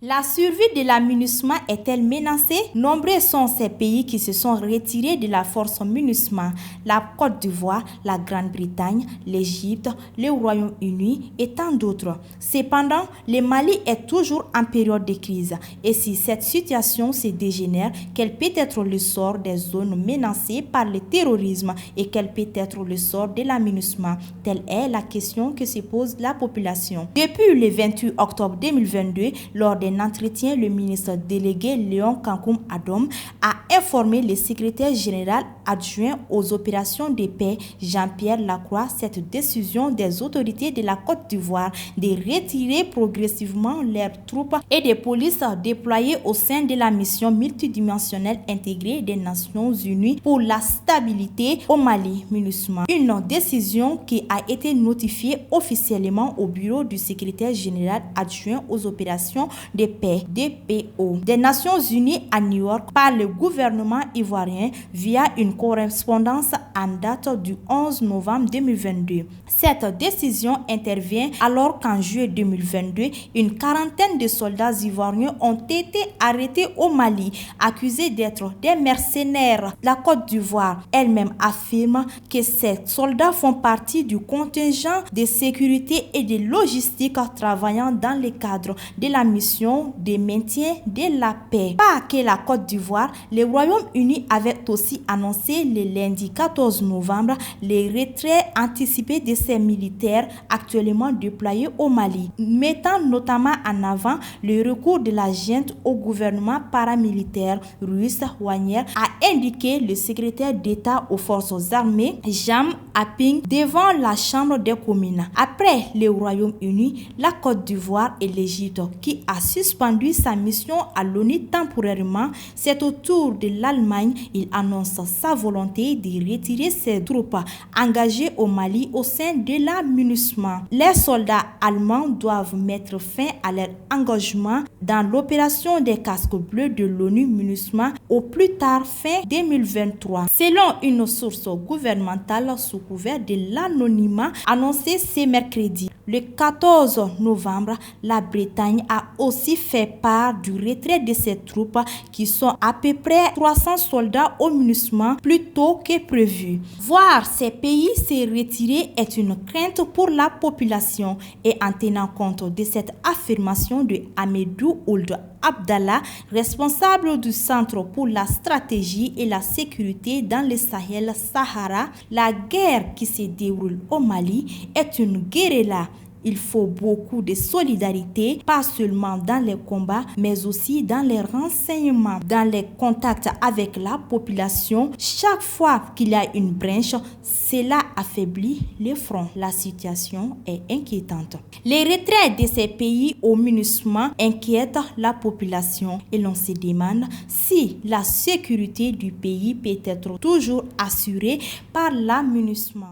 La survie de la MINUSMA est-elle menacée? Nombreux sont ces pays qui se sont retirés de la force MINUSMA, la Côte d'Ivoire, la Grande-Bretagne, l'Égypte, le Royaume-Uni et tant d'autres. Cependant, le Mali est toujours en période de crise et si cette situation se dégénère, quel peut être le sort des zones menacées par le terrorisme et quel peut être le sort de la MINUSMA? Telle est la question que se pose la population. Depuis le 28 octobre 2022, lors d'un entretien, le ministre délégué Léon Kankoum Adom a informé le secrétaire général adjoint aux opérations de paix Jean-Pierre Lacroix cette décision des autorités de la Côte d'Ivoire de retirer progressivement leurs troupes et des polices déployées au sein de la mission multidimensionnelle intégrée des Nations Unies pour la stabilité au Mali, MINUSMA. Une décision qui a été notifiée officiellement au bureau du secrétaire général adjoint aux opérations de paix, DPO, des Nations Unies à New York par le gouvernement ivoirien via une correspondance en date du 11 novembre 2022. Cette décision intervient alors qu'en juillet 2022, une quarantaine de soldats ivoiriens ont été arrêtés au Mali, accusés d'être des mercenaires. La Côte d'Ivoire elle-même affirme que ces soldats font partie du contingent de sécurité et de logistique travaillant dans le cadre de la mission de maintien de la paix. Pas que la Côte d'Ivoire, le Royaume-Uni avait aussi annoncé le lundi 14 novembre le retrait anticipé de ses militaires actuellement déployés au Mali, mettant notamment en avant le recours de la junte au gouvernement paramilitaire russe Wagner, a indiqué le secrétaire d'État aux forces armées Jean Aping devant la Chambre des communes. Après le Royaume-Uni, la Côte d'Ivoire et l'Égypte qui a suspendu sa mission à l'ONU temporairement, c'est au tour de l'Allemagne. Il annonce sa volonté de retirer ses troupes engagées au Mali au sein de la MINUSMA. Les soldats allemands doivent mettre fin à leur engagement dans l'opération des casques bleus de l'ONU MINUSMA au plus tard fin 2023. Selon une source gouvernementale sous couvert de l'anonymat annoncé ce mercredi. Le 14 novembre, la Bretagne a aussi fait part du retrait de ses troupes qui sont à peu près 300 soldats au MINUSMA plus tôt que prévu. Voir ces pays se retirer est une crainte pour la population et en tenant compte de cette affirmation de Hamidou Ould Abdallah, responsable du Centre pour la stratégie et la sécurité dans le Sahel-Sahara, la guerre qui se déroule au Mali est une guérilla. Il faut beaucoup de solidarité, pas seulement dans les combats, mais aussi dans les renseignements, dans les contacts avec la population. Chaque fois qu'il y a une brèche, cela affaiblit le front. La situation est inquiétante. Les retraits de ces pays au MINUSMA inquiètent la population et l'on se demande si la sécurité du pays peut être toujours assurée par la MINUSMA.